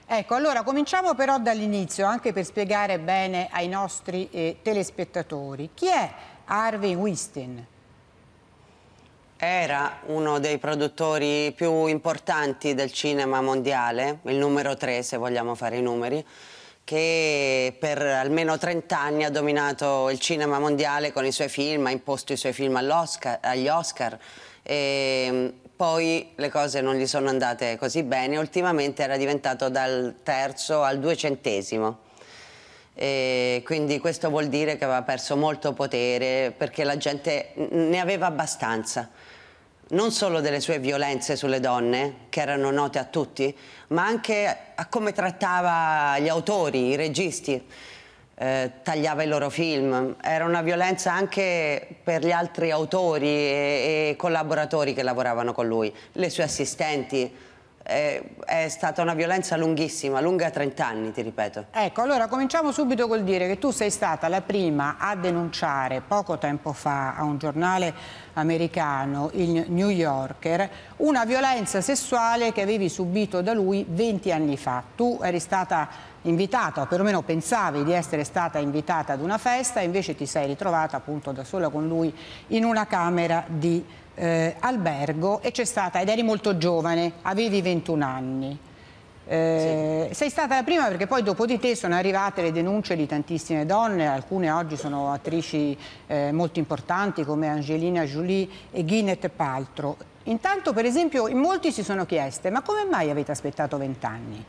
Ecco, allora cominciamo però dall'inizio, anche per spiegare bene ai nostri telespettatori. Chi è Harvey Weinstein? Era uno dei produttori più importanti del cinema mondiale, il numero 3 se vogliamo fare i numeri, che per almeno 30 anni ha dominato il cinema mondiale con i suoi film, ha imposto i suoi film agli Oscar. E poi le cose non gli sono andate così bene, ultimamente era diventato dal terzo al 200°. E quindi questo vuol dire che aveva perso molto potere perché la gente ne aveva abbastanza, non solo delle sue violenze sulle donne, che erano note a tutti, ma anche a come trattava gli autori, i registi, tagliava i loro film. Era una violenza anche per gli altri autori e collaboratori che lavoravano con lui, le sue assistenti. È stata una violenza lunghissima, lunga 30 anni, ti ripeto. Ecco, allora cominciamo subito col dire che tu sei stata la prima a denunciare poco tempo fa a un giornale americano, il New Yorker, una violenza sessuale che avevi subito da lui 20 anni fa. Tu eri stata invitata, o perlomeno pensavi di essere stata invitata ad una festa, e invece ti sei ritrovata appunto da sola con lui in una camera di albergo, e c'è stata, ed eri molto giovane, avevi 21 anni. Sì. Sei stata la prima perché poi dopo di te sono arrivate le denunce di tantissime donne, alcune oggi sono attrici molto importanti come Angelina Jolie e Gwyneth Paltrow. Intanto, per esempio, in molti si sono chieste: ma come mai avete aspettato 20 anni?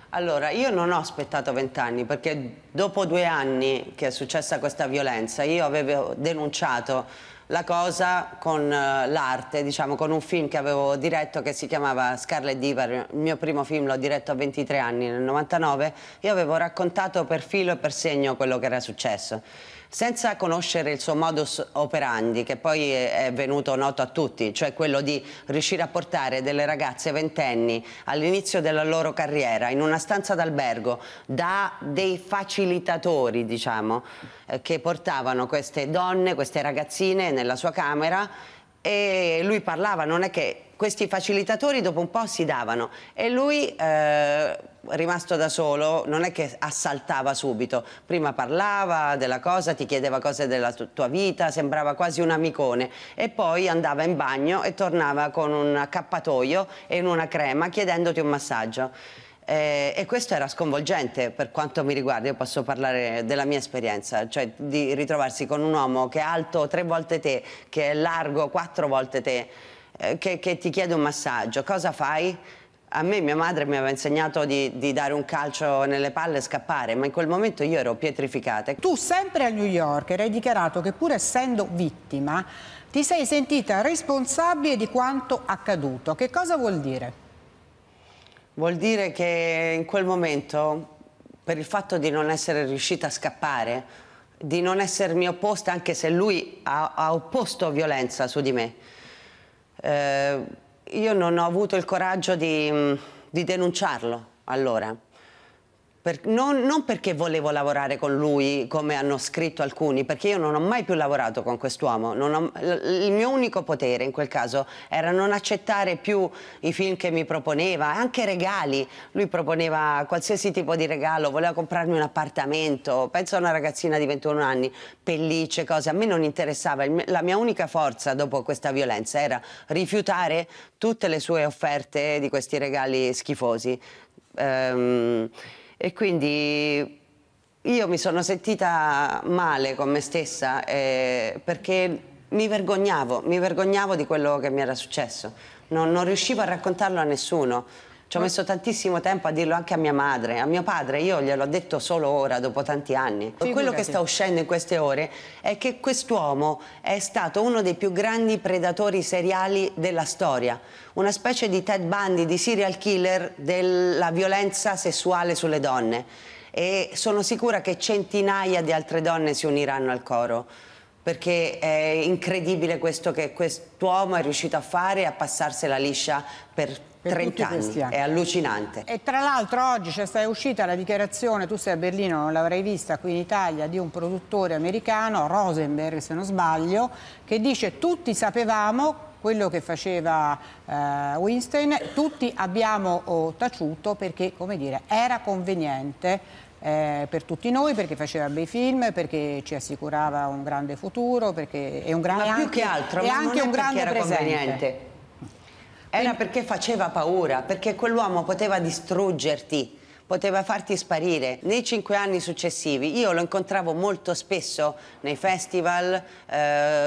Allora, io non ho aspettato 20 anni perché dopo 2 anni che è successa questa violenza io avevo denunciato la cosa con l'arte, diciamo, con un film che avevo diretto che si chiamava Scarlet Diva. Il mio primo film l'ho diretto a 23 anni, nel 99. Io avevo raccontato per filo e per segno quello che era successo, senza conoscere il suo modus operandi, che poi è venuto noto a tutti, cioè quello di riuscire a portare delle ragazze ventenni all'inizio della loro carriera in una stanza d'albergo da dei facilitatori, diciamo, che portavano queste donne, queste ragazzine nella sua camera, e lui parlava, non è che questi facilitatori dopo un po' si davano e lui, rimasto da solo, non è che assaltava subito, prima parlava della cosa, ti chiedeva cose della tua vita, sembrava quasi un amicone, e poi andava in bagno e tornava con un accappatoio e una crema chiedendoti un massaggio. E questo era sconvolgente per quanto mi riguarda. Io posso parlare della mia esperienza, cioè di ritrovarsi con un uomo che è alto 3 volte te, che è largo 4 volte te, che ti chiede un massaggio. Cosa fai? A me mia madre mi aveva insegnato di dare un calcio nelle palle e scappare, ma in quel momento io ero pietrificata. Tu, sempre al New Yorker, hai dichiarato che pur essendo vittima ti sei sentita responsabile di quanto accaduto. Che cosa vuol dire? Vuol dire che in quel momento, per il fatto di non essere riuscita a scappare, di non essermi opposta, anche se lui ha opposto violenza su di me, io non ho avuto il coraggio di denunciarlo allora. Non perché volevo lavorare con lui, come hanno scritto alcuni, perché io non ho mai più lavorato con quest'uomo. Il mio unico potere in quel caso era non accettare più i film che mi proponeva, anche regali. Lui proponeva qualsiasi tipo di regalo, voleva comprarmi un appartamento, penso a una ragazzina di 21 anni, pellicce, cose. A me non interessava. La mia unica forza dopo questa violenza era rifiutare tutte le sue offerte di questi regali schifosi. E quindi io mi sono sentita male con me stessa perché mi vergognavo di quello che mi era successo. Non riuscivo a raccontarlo a nessuno. Ci ho messo tantissimo tempo a dirlo anche a mia madre, a mio padre. Io gliel'ho detto solo ora, dopo tanti anni. Figurati. Quello che sta uscendo in queste ore è che quest'uomo è stato uno dei più grandi predatori seriali della storia. Una specie di Ted Bundy, di serial killer della violenza sessuale sulle donne. E sono sicura che centinaia di altre donne si uniranno al coro, perché è incredibile questo che quest'uomo è riuscito a fare, a passarsela liscia per 30 anni. È allucinante. E tra l'altro oggi è uscita la dichiarazione, tu sei a Berlino, non l'avrai vista, qui in Italia, di un produttore americano, Rosenberg se non sbaglio, che dice: tutti sapevamo quello che faceva Weinstein, tutti abbiamo taciuto perché, come dire, era conveniente per tutti noi, perché faceva bei film, perché ci assicurava un grande futuro, perché è un grande, ma più che altro, e ma anche non un è grande perché era presente. conveniente. Era perché faceva paura, perché quell'uomo poteva distruggerti, poteva farti sparire. Nei 5 anni successivi io lo incontravo molto spesso nei festival,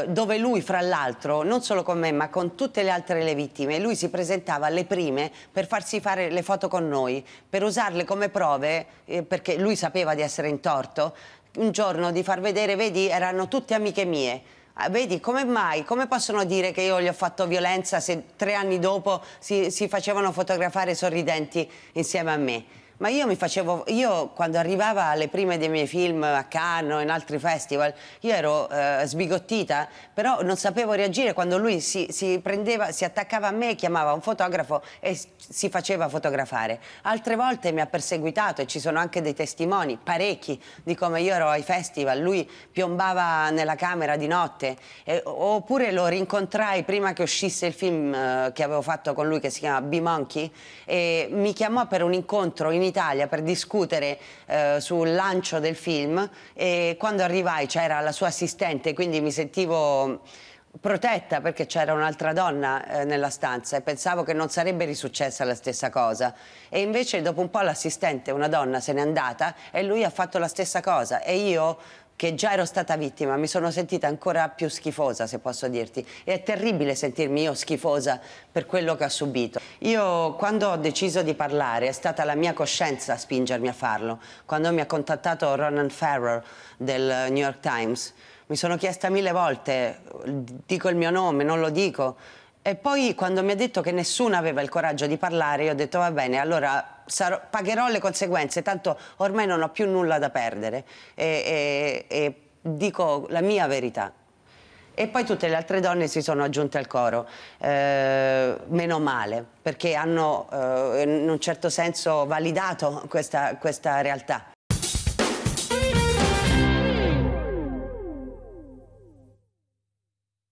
dove lui, fra l'altro, non solo con me ma con tutte le altre le vittime, lui si presentava alle prime per farsi fare le foto con noi, per usarle come prove, perché lui sapeva di essere in torto, un giorno di far vedere, vedi, erano tutte amiche mie. Vedi, come mai? Come possono dire che io gli ho fatto violenza se 3 anni dopo si facevano fotografare sorridenti insieme a me? Ma io quando arrivava alle prime dei miei film a Cannes o in altri festival, io ero sbigottita, però non sapevo reagire quando lui si attaccava a me, chiamava un fotografo e si faceva fotografare. Altre volte mi ha perseguitato e ci sono anche dei testimoni, parecchi, di come io ero ai festival, lui piombava nella camera di notte, oppure lo rincontrai prima che uscisse il film che avevo fatto con lui che si chiama B-Monkey, e mi chiamò per un incontro in Italia per discutere sul lancio del film, e quando arrivai c'era la sua assistente, quindi mi sentivo protetta perché c'era un'altra donna nella stanza e pensavo che non sarebbe risuccessa la stessa cosa, e invece dopo un po' l'assistente, una donna, se n'è andata e lui ha fatto la stessa cosa, e io, che già ero stata vittima, mi sono sentita ancora più schifosa, se posso dirti. E è terribile sentirmi io schifosa per quello che ho subito. Io, quando ho deciso di parlare, è stata la mia coscienza a spingermi a farlo. Quando mi ha contattato Ronan Farrow del New York Times, mi sono chiesta 1000 volte, dico il mio nome, non lo dico. E poi quando mi ha detto che nessuno aveva il coraggio di parlare, io ho detto va bene, allora pagherò le conseguenze, tanto ormai non ho più nulla da perdere e dico la mia verità. E poi tutte le altre donne si sono aggiunte al coro, meno male, perché hanno in un certo senso validato questa realtà.